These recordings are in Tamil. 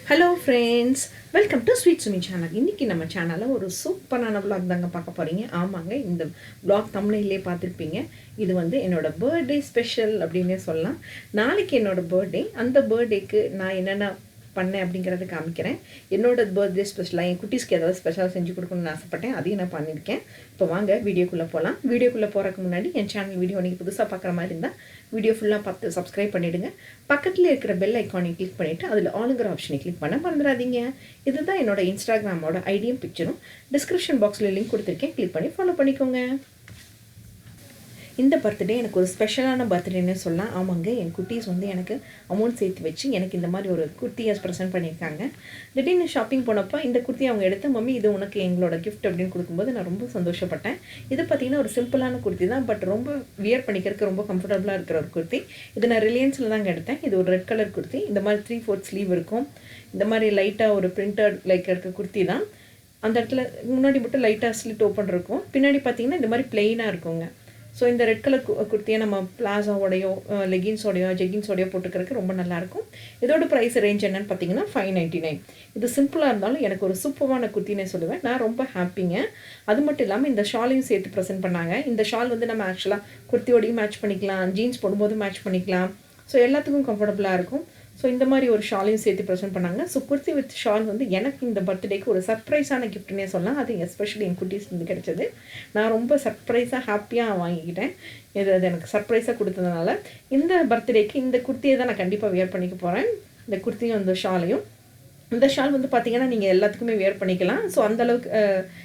Hello friends, welcome to Sweet Sumi channel. இன்னைக்கு நம்ம சேனல்ல ஒரு சூப்பரான vlog தாங்க பார்க்க போறீங்க. ஆமாங்க, இந்த vlog thumbnailலே பார்த்திருப்பீங்க. இது வந்து என்னோட பர்த்டே ஸ்பெஷல் அப்படினே சொல்லலாம். நாளைக்கு என்னோட பர்த்டே. அந்த பர்த்டேக்கு நான் என்னென்ன பண்ணேன் அப்படிங்கறத காமிக்கிறேன். என்னோட பர்த்டே ஸ்பெஷலா என் குட்டீஸ்க்கு ஏதாவது ஸ்பெஷலா செஞ்சு கொடுக்கணும்னு ஆசைப்பட்டேன். அதையும் நான் பண்ணிருக்கேன். இப்போ வாங்க வீடியோக்குள்ள போலாம். வீடியோக்குள்ள போறதுக்கு முன்னாடி என் சேனல் வீடியோ நீங்க புதுசா பார்க்குற மாதிரி இருந்தா வீடியோ ஃபுல்லா பார்த்து சப்ஸ்கிரைப் பண்ணிடுங்க. பக்கத்துல இருக்கிற பெல் ஐகானை கிளிக் பண்ணிட்டு அதுல ஆல்ங்கிற ஆப்ஷனை கிளிக் பண்ண மறந்துடாதீங்க. இதுதான் என்னோட இன்ஸ்டாகிராமோட ஐடியும் பிக்சரும் டிஸ்கிரிப்ஷன் பாக்ஸ்ல லிங்க் கொடுத்திருக்கேன். கிளிக் பண்ணி ஃபாலோ பண்ணிக்கோங்க. இந்த பர்த்டே எனக்கு ஒரு ஸ்பெஷலான பர்த்டேன்னு சொல்லலாம். ஆமாங்க, என் குட்டீஸ் வந்து எனக்கு அமௌண்ட் சேர்த்து வச்சு எனக்கு இந்த மாதிரி ஒரு குர்த்தியை ப்ரெசென்ட் பண்ணியிருக்காங்க. திடீர்னு ஷாப்பிங் போனப்போ இந்த குர்த்தி அவங்க எடுத்து மம்மி இது உனக்கு எங்களோட கிஃப்ட் அப்படின்னு கொடுக்கும்போது நான் ரொம்ப சந்தோஷப்பட்டேன். இது பார்த்தீங்கன்னா ஒரு சிம்பிளான குர்த்தி தான், பட் ரொம்ப வியர் பண்ணிக்கிறதுக்கு ரொம்ப கம்ஃபர்டபுளாக இருக்கிற ஒரு குர்த்தி. இது நான் ரிலையன்ஸில் தாங்க எடுத்தேன். இது ஒரு ரெட் கலர் குர்த்தி. இந்த மாதிரி 3/4 ஸ்லீவ் இருக்கும். இந்த மாதிரி லைட்டாக ஒரு பிரிண்டட் லைக் இருக்க குர்த்தி தான். அந்த இடத்துல முன்னாடி மட்டும் லைட்டாக ஸ்லிட் ஓப்பன் இருக்கும். பின்னாடி பார்த்தீங்கன்னா இந்த மாதிரி பிளெயினாக இருக்குங்க. ஸோ இந்த ரெட் கலர் குர்த்தியை நம்ம பிளாஸாவோடையோ லெகின்ஸோடையோ ஜெகின்ஸோடையோ போட்டுக்கிறதுக்கு ரொம்ப நல்லாயிருக்கும். இதோட ப்ரைஸ் ரேஞ்ச் என்னன்னு பார்த்தீங்கன்னா 599. இது சிம்பிளாக இருந்தாலும் எனக்கு ஒரு சூப்பரான குர்த்தினே சொல்லுவேன். நான் ரொம்ப ஹாப்பிங்க. அது மட்டும் இல்லாமல் இந்த ஷாலையும் சேர்த்து ப்ரெசென்ட் பண்ணாங்க. இந்த ஷால் வந்து நம்ம ஆக்சுவலாக குர்த்தியோடையும் மேட்ச் பண்ணிக்கலாம், ஜீன்ஸ் போடும்போது மேட்ச் பண்ணிக்கலாம். ஸோ எல்லாத்துக்கும் கம்ஃபர்டபுளாக இருக்கும். ஸோ இந்த மாதிரி ஒரு ஷாலையும் சேர்த்து ப்ரெசென்ட் பண்ணாங்க. ஸோ குர்த்தி வித் ஷால் வந்து எனக்கு இந்த பர்த்டேக்கு ஒரு சர்ப்ரைஸான கிஃப்ட்னே சொல்லலாம். அது எஸ்பெஷலி என் குட்டீஸ் வந்து கிடைச்சது. நான் ரொம்ப சர்ப்ரைஸாக ஹாப்பியாக வாங்கிக்கிட்டேன். அது எனக்கு சர்ப்ரைஸாக கொடுத்ததுனால இந்த பர்த்டேக்கு இந்த குர்த்தியை தான் நான் கண்டிப்பாக வியர் பண்ணிக்க போகிறேன். இந்த குர்த்தியும் அந்த ஷாலையும். இந்த ஷால் வந்து பார்த்தீங்கன்னா நீங்கள் எல்லாத்துக்குமே வியர் பண்ணிக்கலாம். ஸோ அந்தளவுக்கு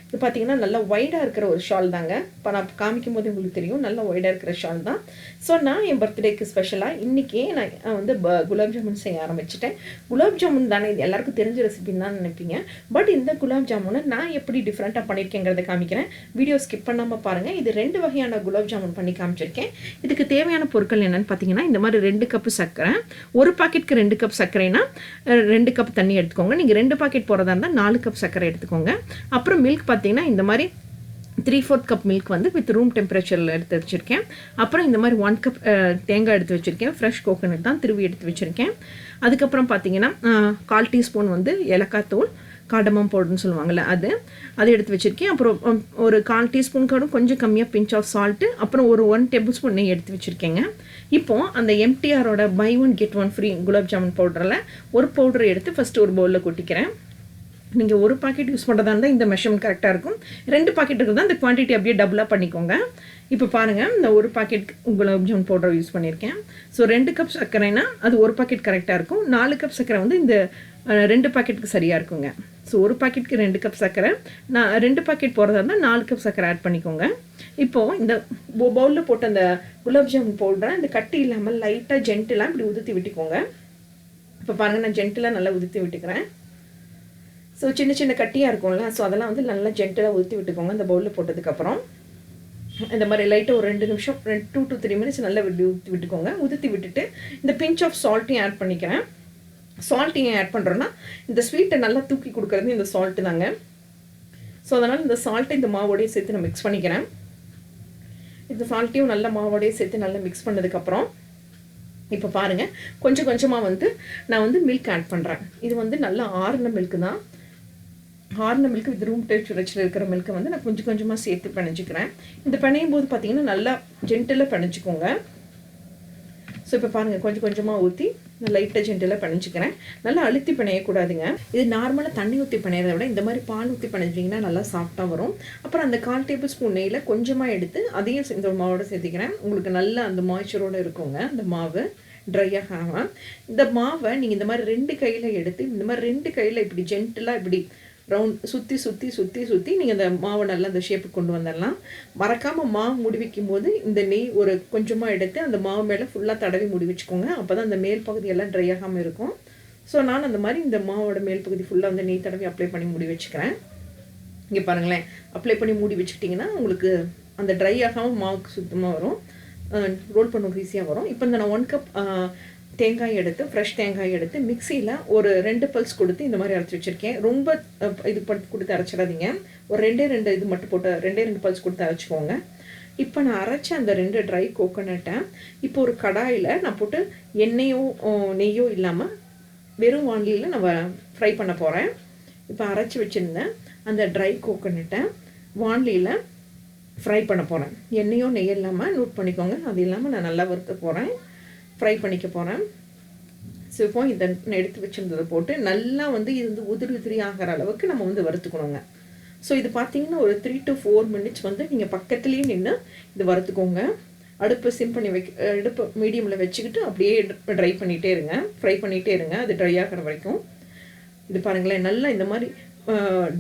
இது பார்த்தீங்கன்னா நல்லா ஒய்டாக இருக்கிற ஒரு ஷால் தாங்க. இப்போ நான் காமிக்கும் போது உங்களுக்கு தெரியும், நல்லா ஒய்டாக இருக்கிற ஷால் தான். ஸோ நான் என் பர்த்டேக்கு ஸ்பெஷலாக இன்றைக்கே நான் வந்து குலாப் ஜாமுன் செய்ய ஆரம்பிச்சிட்டேன். குலாப் ஜாமுன் தானே, இது எல்லாருக்கும் தெரிஞ்ச ரெசிபின்னு தான் நினைப்பீங்க. பட் இந்த குலாப் ஜாமுனை நான் எப்படி டிஃப்ரெண்ட்டாக பண்ணியிருக்கேங்கிறத காமிக்கிறேன். வீடியோ ஸ்கிப் பண்ணாமல் பாருங்கள். இது 2 வகையான குலாப் ஜாமுன் பண்ணி காமிச்சிருக்கேன். இதுக்கு தேவையான பொருட்கள் என்னென்னு பார்த்தீங்கன்னா, இந்த மாதிரி 2 கப்பு சர்க்கரை, ஒரு பாக்கெட்டுக்கு 2 கப் சர்க்கரைனா 2 கப் தண்ணி எடுத்துக்கோங்க. நீங்கள் 2 பாக்கெட் போகிறதா இருந்தால் 4 கப் சர்க்கரை எடுத்துக்கோங்க. அப்புறம் மில்க் பார்த்தீங்கன்னா இந்த மாதிரி 3/4 கப் மில்க் வந்து வித் ரூம் டெம்பரேச்சரில் எடுத்து வச்சுருக்கேன். அப்புறம் இந்த மாதிரி 1 கப் தேங்காய் எடுத்து வச்சுருக்கேன். ஃப்ரெஷ் கோகோனட் தான் திருவி எடுத்து வச்சுருக்கேன். அதுக்கப்புறம் பார்த்தீங்கன்னா 1/4 டீஸ்பூன் வந்து ஏலக்காய் தூள், cardamom பவுடர்னு சொல்லுவாங்கள்ல, அது எடுத்து வச்சுருக்கேன். அப்புறம் ஒரு 1/4 டீஸ்பூனுக்கு கொஞ்சம் கம்மியாக பிஞ்ச் ஆஃப் சால்ட்டு, அப்புறம் ஒரு 1 டேபிள் ஸ்பூன் நெய் எடுத்து வச்சுருக்கேங்க. இப்போது அந்த எம்டிஆரோட buy 1 get 1 free gulab jamun பவுடரில் ஒரு பவுடரை எடுத்து ஃபஸ்ட்டு ஒரு பவுலில் கொட்டிக்கிறேன். நீங்கள் ஒரு பாக்கெட் யூஸ் பண்ணுறதா இருந்தால் இந்த மெஷர்மெண்ட் கரெக்டாக இருக்கும். 2 பாக்கெட் இருந்தால் இந்த குவான்டிட்டி அப்படியே டபுளாக பண்ணிக்கோங்க. இப்போ பாருங்கள், இந்த ஒரு packet gulab jamun powder use பண்ணியிருக்கேன். ஸோ 2 கப் சர்க்கரைனா அது ஒரு பாக்கெட் கரெக்டாக இருக்கும். 4 கப் சர்க்கரை வந்து இந்த 2 பாக்கெட்டுக்கு சரியாக இருக்குங்க. ஸோ ஒரு பாக்கெட்டுக்கு 2 கப் சர்க்கரை, நான் 2 பாக்கெட் போகிறதா இருந்தால் 4 கப் சர்க்கரை ஆட் பண்ணிக்கோங்க. இப்போது இந்த பவுலில் போட்ட அந்த குலாப் ஜாமுன் பவுடரை இந்த கட்டி இல்லாமல் லைட்டாக ஜென்டிலாக இப்படி உதுத்தி விட்டுக்கோங்க. இப்போ பாருங்கள், நான் ஜென்டிலாக நல்லா உதுத்தி விட்டுக்கிறேன். ஸோ சின்ன சின்ன கட்டியாக இருக்கும்ல, ஸோ அதெல்லாம் வந்து நல்லா ஜென்டலாக ஊற்றி விட்டுக்கோங்க. இந்த பவுலில் போட்டதுக்கப்புறம் இந்த மாதிரி லைட்டாக ஒரு 2 நிமிஷம் 2 to 3 மினிட்ஸ் நல்லா ஊற்றி விட்டுக்கோங்க. உதுத்தி விட்டுட்டு இந்த பிஞ்ச் ஆஃப் சால்ட்டையும் ஆட் பண்ணிக்கிறேன். சால்ட்டையும் ஆட் பண்ணுறோன்னா இந்த ஸ்வீட்டை நல்லா தூக்கி கொடுக்குறது இந்த சால்ட்டு தாங்க. ஸோ அதனால் இந்த சால்ட்டை இந்த மாவோடையே சேர்த்து நான் மிக்ஸ் பண்ணிக்கிறேன். இந்த சால்ட்டையும் நல்லா மாவோடையே சேர்த்து நல்லா மிக்ஸ் பண்ணதுக்கப்புறம் இப்போ பாருங்கள், கொஞ்சம் கொஞ்சமாக வந்து நான் வந்து மில்க் ஆட் பண்ணுறேன். இது வந்து நல்லா ஆறுன மில்க்கு தான். ஆறுன மில்க் வித் ரூம் டெம்பரேச்சரில் இருக்கிற மில்க்கை வந்து நான் கொஞ்சம் கொஞ்சமாக சேர்த்து பிணைஞ்சிக்கிறேன். இந்த பிணையும் போது பார்த்தீங்கன்னா நல்லா ஜென்டலாக பிணைச்சிக்கோங்க. ஸோ இப்போ பாருங்கள், கொஞ்சம் கொஞ்சமாக ஊற்றி லைட்டாக ஜென்டலாக பிணைஞ்சிக்கிறேன். நல்லா அழுத்தி பிணையக்கூடாதுங்க. இது நார்மலாக தண்ணி ஊற்றி பிணையதை விட இந்த மாதிரி பால் ஊற்றி பிணைஞ்சிங்கன்னா நல்லா சாஃப்டாக வரும். அப்புறம் அந்த 1/4 டேபிள் ஸ்பூன் நெய்யில் கொஞ்சமாக எடுத்து அதையும் இந்த மாவோட சேர்த்துக்கிறேன். உங்களுக்கு நல்லா அந்த மாய்ச்சரோடு இருக்குங்க அந்த மாவு, ட்ரையாக ஆகாமல். இந்த மாவை நீங்கள் இந்த மாதிரி 2 கையில் எடுத்து இந்த மாதிரி 2 கையில் இப்படி ஜென்டலாக இப்படி ரவுண்ட் சுற்றி சுற்றி சுற்றி சுற்றி நீங்கள் அந்த மாவை நல்லா அந்த ஷேப்புக்கு கொண்டு வந்துடலாம். மறக்காமல் மாவு முடி வைக்கும் போது இந்த நெய் ஒரு கொஞ்சமாக எடுத்து அந்த மாவு மேலே ஃபுல்லாக தடவி முடி வச்சுக்கோங்க. அப்போ தான் அந்த மேல் பகுதியெல்லாம் ட்ரை ஆகாமல் இருக்கும். ஸோ நான் அந்த மாதிரி இந்த மாவோட மேல் பகுதி ஃபுல்லாக வந்து நெய் தடவி அப்ளை பண்ணி முடி வச்சுக்கிறேன். இங்கே பாருங்களேன், அப்ளை பண்ணி மூடி வச்சுக்கிட்டிங்கன்னா உங்களுக்கு அந்த ட்ரை ஆகாமல் மாவுக்கு சுத்தமாக வரும். ரோல் பண்ண ஈஸியாக வரும். இப்போ இந்த நான் 1 கப் தேங்காய் எடுத்து ஃப்ரெஷ் தேங்காய் எடுத்து மிக்சியில் ஒரு 2 பல்ஸ் கொடுத்து இந்த மாதிரி அரைச்சி வச்சுருக்கேன். ரொம்ப இது கொடுத்து அரைச்சிடாதீங்க. ஒரு 2 இது மட்டும் போட்டு 2 பல்ஸ் கொடுத்து அரைச்சிக்கோங்க. இப்போ நான் அரைச்ச அந்த 2 ட்ரை கோகோனட்டை இப்போ ஒரு கடாயில் நான் போட்டு எண்ணெயோ நெய்யோ இல்லாமல் வெறும் வானிலையில் நம்ம ஃப்ரை பண்ண போகிறேன். இப்போ அரைச்சி வச்சுருந்தேன் அந்த ட்ரை கோகோனட்டை வானிலையில் ஃப்ரை பண்ண போகிறேன். எண்ணெயோ நெய் இல்லாமல் நோட் பண்ணிக்கோங்க. அது இல்லாமல் நான் நல்லா வறுக்க போகிறேன், ஃப்ரை பண்ணிக்க போகிறேன். ஸோ இப்போ இதை எடுத்து வச்சுருந்ததை போட்டு நல்லா வந்து இது வந்து உதிரி ஆகிற அளவுக்கு நம்ம வந்து வறுத்துக்கணுங்க. ஸோ இது பார்த்தீங்கன்னா ஒரு 3 to 4 மினிட்ஸ் வந்து நீங்கள் பக்கத்துலேயே நின்று இது வறுத்துக்கோங்க. அடுப்பு சிம் பண்ணி அடுப்பு மீடியமில் வச்சுக்கிட்டு அப்படியே ஃப்ரை பண்ணிகிட்டே இருங்க அது ட்ரை ஆகிற வரைக்கும். இது பாருங்களேன், நல்லா இந்த மாதிரி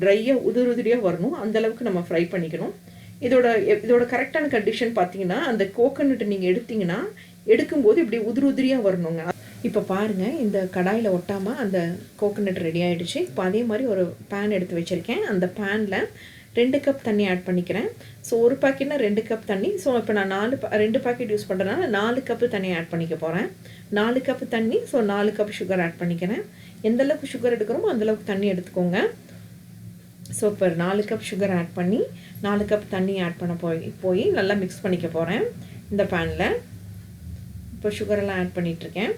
ட்ரையாக உதிரியாக வரணும், அந்தளவுக்கு நம்ம ஃப்ரை பண்ணிக்கணும். இதோட கரெக்டான கண்டிஷன் பார்த்தீங்கன்னா அந்த கோகோனட் நீங்கள் எடுத்திங்கன்னா எடுக்கும்போது இப்படி உதிரியாக வரணுங்க. இப்போ பாருங்கள், இந்த கடாயில் ஒட்டாமல் அந்த கோகோனட் ரெடி ஆகிடுச்சு. இப்போ அதே மாதிரி ஒரு பேன் எடுத்து வச்சுருக்கேன். அந்த பேனில் 2 கப் தண்ணி ஆட் பண்ணிக்கிறேன். ஸோ ஒரு பாக்கெட்னா 2 கப் தண்ணி. ஸோ இப்போ நான் 2 பாக்கெட் யூஸ் பண்ணுறதுனால 4 கப்பு தண்ணி ஆட் பண்ணிக்க போகிறேன். 4 கப்பு தண்ணி, ஸோ 4 கப் சுகர் ஆட் பண்ணிக்கிறேன். எந்தளவுக்கு சுகர் எடுக்கிறோமோ அந்தளவுக்கு தண்ணி எடுத்துக்கோங்க. ஸோ இப்போ 4 கப் சுகர் ஆட் பண்ணி 4 கப் தண்ணி ஆட் பண்ண போய் நல்லா மிக்ஸ் பண்ணிக்க போகிறேன் இந்த பேனில். இப்போ சுகரெல்லாம் ஆட் பண்ணிகிட்ருக்கேன்.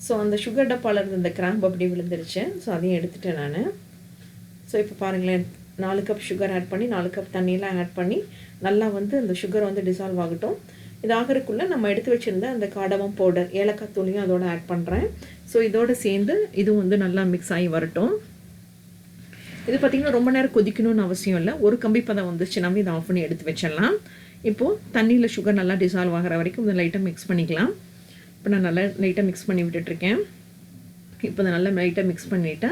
ஸோ அந்த சுகர் டப்பாவில் இருந்து இந்த கிராம்பு அப்படி விழுந்துருச்சு. ஸோ அதையும் எடுத்துட்டேன் நான். ஸோ இப்போ பாருங்களேன், 4 கப் சுகர் ஆட் பண்ணி 4 கப் தண்ணியெலாம் ஆட் பண்ணி நல்லா வந்து அந்த சுகர் வந்து டிசால்வ் ஆகட்டும். இது ஆகிறதுக்குள்ளே நம்ம எடுத்து வச்சுருந்த அந்த காடமம் பவுடர், ஏலக்காய் தூளையும் அதோடு ஆட் பண்ணுறேன். ஸோ இதோடு சேர்ந்து இதுவும் வந்து நல்லா மிக்ஸ் ஆகி வரட்டும். இது பார்த்திங்கன்னா ரொம்ப நேரம் கொதிக்கணும்னு அவசியம் இல்லை. ஒரு கம்பி பதம் வந்துச்சுனாவே இதை ஆஃப் பண்ணி எடுத்து வச்சிடலாம். இப்போது தண்ணியில் சுகர் நல்லா டிசால்வ் ஆகிற வரைக்கும் இதை லைட்டாக மிக்ஸ் பண்ணிக்கலாம். இப்போ நான் நல்லா லைட்டாக மிக்ஸ் பண்ணி விட்டுட்ருக்கேன். இப்போ அதை நல்லா லைட்டாக மிக்ஸ் பண்ணிவிட்டு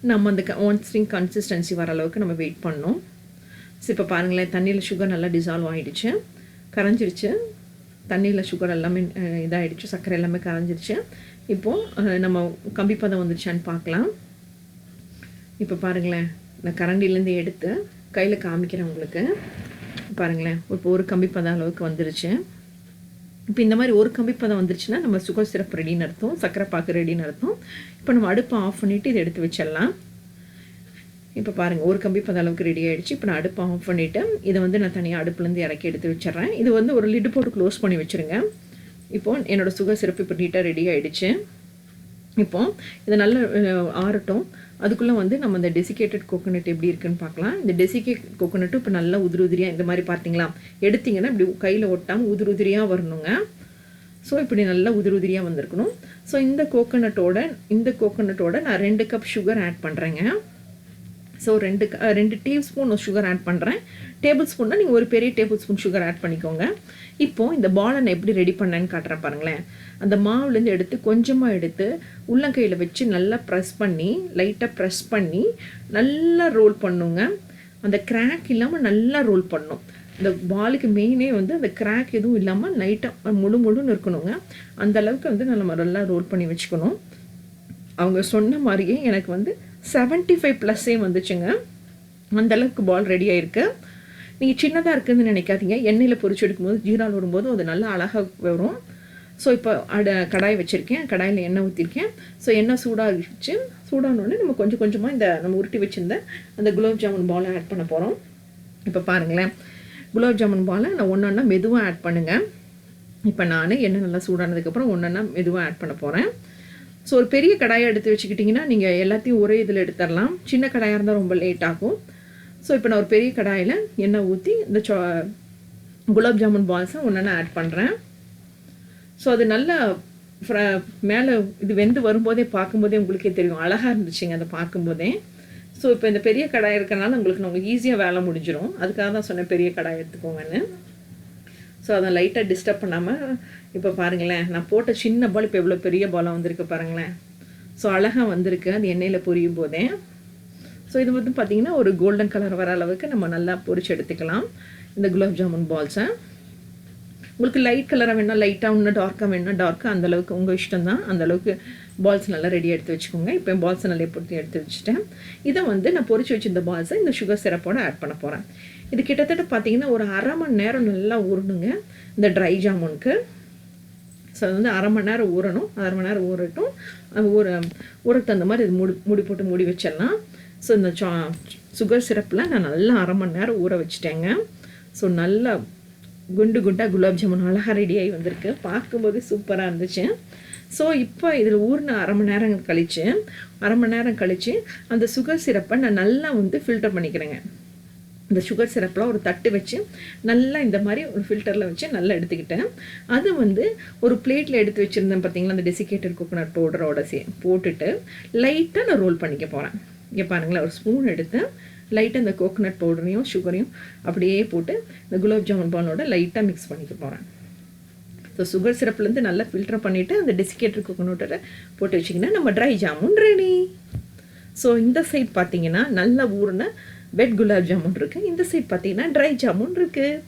நம்ம அந்த ஒன் ஸ்ட்ரிங் கன்சிஸ்டன்சி வர அளவுக்கு நம்ம வெயிட் பண்ணணும். ஸோ இப்போ பாருங்களேன், தண்ணியில் சுகர் நல்லா டிசால்வ் ஆகிடுச்சு, கரைஞ்சிருச்சு. தண்ணியில் சுகர் எல்லாமே இதாகிடுச்சு, சர்க்கரை எல்லாமே கரைஞ்சிருச்சு. இப்போது நம்ம கம்பி பதம் வந்துருச்சான்னு பார்க்கலாம். இப்போ பாருங்களேன், நான் கரண்டிலேருந்து எடுத்து கையில் காமிக்கிறேன் உங்களுக்கு. பாருங்களேன், இப்போ ஒரு கம்பி பதம் அளவுக்கு வந்துருச்சு. இப்போ இந்த மாதிரி ஒரு கம்பி பதம் வந்துருச்சுன்னா நம்ம சுகர் சிரப் ரெடின்னு அர்த்தம், சர்க்கரை பாக்கு ரெடின்னு அர்த்தம். இப்போ நம்ம அடுப்பை ஆஃப் பண்ணிவிட்டு இதை எடுத்து வச்சிடலாம். இப்போ பாருங்கள், ஒரு கம்பி பதம் அளவுக்கு ரெடி ஆகிடுச்சு. இப்போ நான் அடுப்பை ஆஃப் பண்ணிவிட்டு இதை வந்து நான் தனியாக அடுப்புலேருந்து இறக்கி எடுத்து வச்சிட்றேன். இது வந்து ஒரு லிட்டு போட்டு க்ளோஸ் பண்ணி வச்சுருங்க. இப்போது என்னோடய சுகர் சிரப் இப்போ நீட்டாக ரெடி ஆகிடுச்சு. இப்போது இதை நல்லா ஆறட்டும். அதுக்குள்ளே வந்து நம்ம இந்த டெசிகேட்டட் கோகோனட் எப்படி இருக்குன்னு பார்க்கலாம். இந்த டெசிகேட்டட் கோகோனட்டும் இப்போ நல்லா உதிரியாக இந்த மாதிரி பார்த்தீங்களா, எடுத்திங்கன்னா இப்படி கையில் ஒட்டாமல் உதிரியாக வரணுங்க. ஸோ இப்படி நல்லா உதிரியாக வந்திருக்கணும். ஸோ இந்த கோகோனட்டோட நான் 2 கப் சுகர் ஆட் பண்ணுறேங்க. ஸோ 2 டீஸ்பூன் சுகர் ஆட் பண்ணுறேன். டேபிள் ஸ்பூன்னா நீங்கள் ஒரு பெரிய டேபிள் ஸ்பூன் சுகர் ஆட் பண்ணிக்கோங்க. இப்போது இந்த பாலை நான் எப்படி ரெடி பண்ணேன்னு காட்டுறேன் பாருங்களேன். அந்த மாவுலேருந்து எடுத்து கொஞ்சமாக எடுத்து உள்ளங்கையில் வச்சு நல்லா லைட்டாக ப்ரெஸ் பண்ணி நல்லா ரோல் பண்ணுங்க. அந்த கிராக் இல்லாமல் நல்லா ரோல் பண்ணணும். இந்த பாலுக்கு மெயினே வந்து அந்த கிராக் எதுவும் இல்லாமல் லைட்டாக முழுன்னு இருக்கணுங்க. அந்த அளவுக்கு வந்து நம்ம நல்லா ரோல் பண்ணி வச்சுக்கணும். அவங்க சொன்ன மாதிரியே எனக்கு வந்து 75+ வந்துச்சுங்க. அந்தளவுக்கு பால் ரெடி ஆகிருக்கு. நீங்கள் சின்னதாக இருக்குதுன்னு நினைக்காதீங்க. எண்ணெயில் பொரிச்சு எடுக்கும்போது ஜீரால் வரும்போது அது நல்லா அழகாக வரும். ஸோ இப்போ கடாய் வச்சுருக்கேன், கடாயில் எண்ணெய் ஊற்றிருக்கேன். ஸோ எண்ணெய் சூடானோடனே நம்ம கொஞ்சமாக நம்ம உருட்டி வச்சுருந்த அந்த குலாப் ஜாமுன் பாலை ஆட் பண்ண போகிறோம். இப்போ பாருங்களேன், குலாப் ஜாமுன் பாலை நான் ஒன்றா மெதுவாக ஆட் பண்ணுங்கள். இப்போ நான் எண்ணெய் நல்லா சூடானதுக்கப்புறம் ஒன்றா மெதுவாக ஆட் பண்ண போகிறேன். ஸோ ஒரு பெரிய கடாயை எடுத்து வச்சுக்கிட்டிங்கன்னா நீங்கள் எல்லாத்தையும் ஒரே இதில் எடுத்துடலாம். சின்ன கடாயாக இருந்தால் ரொம்ப லேட் ஆகும். ஸோ இப்போ நான் ஒரு பெரிய கடாயில் எண்ணெய் ஊற்றி இந்த குலாப் ஜாமுன் பால்ஸை ஒன்றா ஆட் பண்ணுறேன். ஸோ அது நல்லா மேலே இது வெந்து வரும்போதே பார்க்கும்போதே உங்களுக்கே தெரியும், அழகாக இருந்துச்சுங்க அதை பார்க்கும்போதே. ஸோ இப்போ இந்த பெரிய கடாய் இருக்கனால உங்களுக்கு ஈஸியாக வேலை முடிஞ்சிடும். அதுக்காக தான் சொன்னேன் பெரிய கடாய் எடுத்துக்கோங்கன்னு. ஸோ அதை லைட்டாக டிஸ்டர்ப் பண்ணாமல் இப்போ பாருங்களேன், நான் போட்ட சின்ன பால் இப்போ எவ்வளோ பெரிய பாலாக வந்திருக்கு பாருங்களேன். ஸோ அழகாக வந்திருக்கு அது எண்ணெயில் பொரியும் போதே. ஸோ இது வந்து பார்த்திங்கன்னா ஒரு கோல்டன் கலர் வர அளவுக்கு நம்ம நல்லா பொரிச்சு எடுத்துக்கலாம் இந்த குலாப் ஜாமுன் பால்ஸை. உங்களுக்கு லைட் கலராக வேணால் லைட்டாக, இன்னும் டார்க்காக வேணால் டார்க்காக, அந்தளவுக்கு உங்கள் இஷ்டம் தான். அந்தளவுக்கு பால்ஸ் நல்லா ரெடி எடுத்து வச்சுக்கோங்க. இப்போ பால்ஸை நல்லா பொறுத்து எடுத்து வச்சுட்டேன். இதை வந்து நான் பொரிச்சு வச்சுருந்த பால்ஸை இந்த சுகர் சிரப்போடு ஆட் பண்ண போகிறேன். இது கிட்டத்தட்ட பார்த்திங்கன்னா ஒரு 1/2 மணி நேரம் நல்லா ஊறணுங்க இந்த ட்ரை ஜாமுனுக்கு. ஸோ அது வந்து 1/2 மணி நேரம் ஊறணும். 1/2 மணி நேரம் ஊறட்டும். ஊறக்கு அந்த மாதிரி இது மூடி போட்டு மூடி வச்சிடலாம். ஸோ இந்த சுகர் சிரப்பில் நான் நல்லா 1/2 மணி நேரம் ஊற வச்சுட்டேங்க. ஸோ நல்லா குண்டாக குலாப் ஜாமுன் அழகாக ரெடி ஆகி வந்திருக்கு. பார்க்கும்போது சூப்பராக இருந்துச்சு. ஸோ இப்போ இதில் ஊறின அரை மணி நேரம் கழித்து அந்த சுகர் சிரப்பை நான் நல்லா வந்து ஃபில்டர் பண்ணிக்கிறேங்க. இந்த சுகர் சிரப்லாம் ஒரு தட்டு வச்சு நல்லா இந்த மாதிரி ஒரு ஃபில்டரில் வச்சு நல்லா எடுத்துக்கிட்டேன். அது வந்து ஒரு பிளேட்டில் எடுத்து வச்சுருந்தேன் பார்த்தீங்களா, அந்த டெசிகேட்டட் கோகோனட் பவுடரோட போட்டுட்டு லைட்டாக நான் ரோல் பண்ணிக்க போகிறேன். இங்கே பாருங்களேன், ஒரு ஸ்பூன் எடுத்து லைட்டாக இந்த கோகோனட் பவுடரையும் சுகரையும் அப்படியே போட்டு இந்த குலாப் ஜாமுன் பாலோட லைட்டாக மிக்ஸ் பண்ணிக்க போகிறேன். ஸோ சுகர் சிரப்லேருந்து நல்லா ஃபில்டர் பண்ணிவிட்டு அந்த டெசிகேட்டட் கோகோனட்டை போட்டு வச்சிங்கன்னா நம்ம ட்ரை ஜாமுன் ரெடி. ஸோ இந்த சைட் பார்த்தீங்கன்னா நல்லா ஊறின வெட் குலாப் ஜாமுன் இருக்குது, இந்த சைட் பார்த்தீங்கன்னா ட்ரை ஜாமுன் இருக்குது.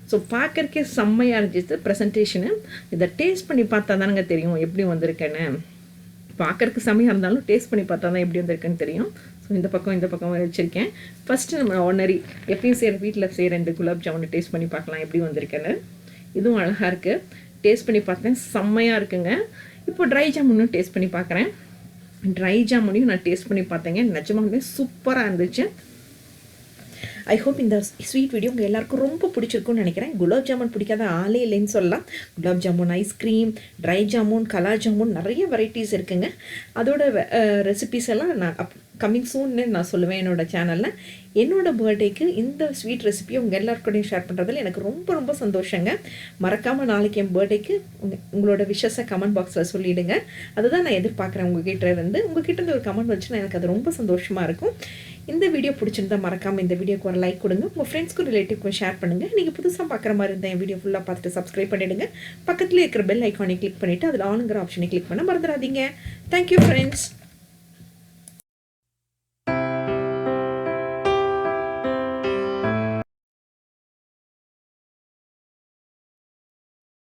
ஸோ பார்க்கறக்கே செம்மையாக இருந்துச்சு ப்ரெசன்டேஷனு. இதை டேஸ்ட் பண்ணி பார்த்தா தானங்க தெரியும் எப்படி வந்திருக்கேன்னு. பார்க்கறக்கு செம்மையாக இருந்தாலும் டேஸ்ட் பண்ணி பார்த்தா தான் எப்படி வந்திருக்குன்னு தெரியும். ஸோ இந்த பக்கம் வச்சுருக்கேன். ஃபஸ்ட்டு நம்ம ஆர்டினரி எப்பயும் வீட்டில் செய்கிற இந்த குலாப் ஜாமுனை டேஸ்ட் பண்ணி பார்க்கலாம் எப்படி வந்திருக்கேன்னு. இதுவும் அழகாக இருக்குது, டேஸ்ட் பண்ணி பார்த்தேன், செம்மையாக இருக்குங்க. இப்போ ட்ரை ஜாமுனும் டேஸ்ட் பண்ணி பார்க்குறேன். ட்ரை ஜாமுனையும் நான் டேஸ்ட் பண்ணி பார்த்தேங்க, நிஜமாவே சூப்பராக இருந்துச்சு. ஐ ஹோப் இந்த ஸ்வீட் வீடியோ உங்கள் எல்லாருக்கும் ரொம்ப பிடிச்சிருக்குன்னு நினைக்கிறேன். குலாப் ஜாமுன் பிடிக்காத ஆளே இல்லைன்னு சொல்லலாம். குலாப் ஜாமுன், ஐஸ்கிரீம், ட்ரை ஜாமுன், கலா ஜாமுன் நிறைய வெரைட்டிஸ் இருக்குங்க. அதோட ரெசிபிஸ் எல்லாம் நான் கம்மிங் சூன்னு நான் சொல்லுவேன் என்னோடய சேனலில். என்னோடய பர்த்டேக்கு இந்த ஸ்வீட் ரெசிபியை உங்கள் எல்லாருக்கூடையும் ஷேர் பண்ணுறதுல எனக்கு ரொம்ப ரொம்ப சந்தோஷங்க. மறக்காமல் நாளைக்கு என் பர்த்டேக்கு உங்களோட விஷஸை கமெண்ட் பாக்ஸில் சொல்லிவிடுங்க. அதுதான் நான் எதிர்பார்க்குறேன் உங்ககிட்ட ஒரு கமெண்ட் வச்சுன்னா எனக்கு அது ரொம்ப சந்தோஷமாக இருக்கும். இந்த வீடியோ பிடிச்சிருந்தா மறக்காமல் இந்த வீடியோக்கு ஒரு லைக் கொடுங்க, உங்கள் ஃப்ரெண்ட்ஸ்க்கும் ரிலேட்டிவ்க்கும் ஷேர் பண்ணுங்கள். நீங்கள் புதுசாக பார்க்குற மாதிரி இருந்தால் என் வீடியோ ஃபுல்லாக பார்த்துட்டு சப்ஸ்கிரைப் பண்ணிவிடுங்க. பக்கத்தில் இருக்கிற பெல் ஐக்கானை கிளிக் பண்ணிவிட்டு அதில் ஆளுங்கிற ஆப்ஷனை கிளிக் பண்ண மறந்துடாதீங்க. Thank you friends.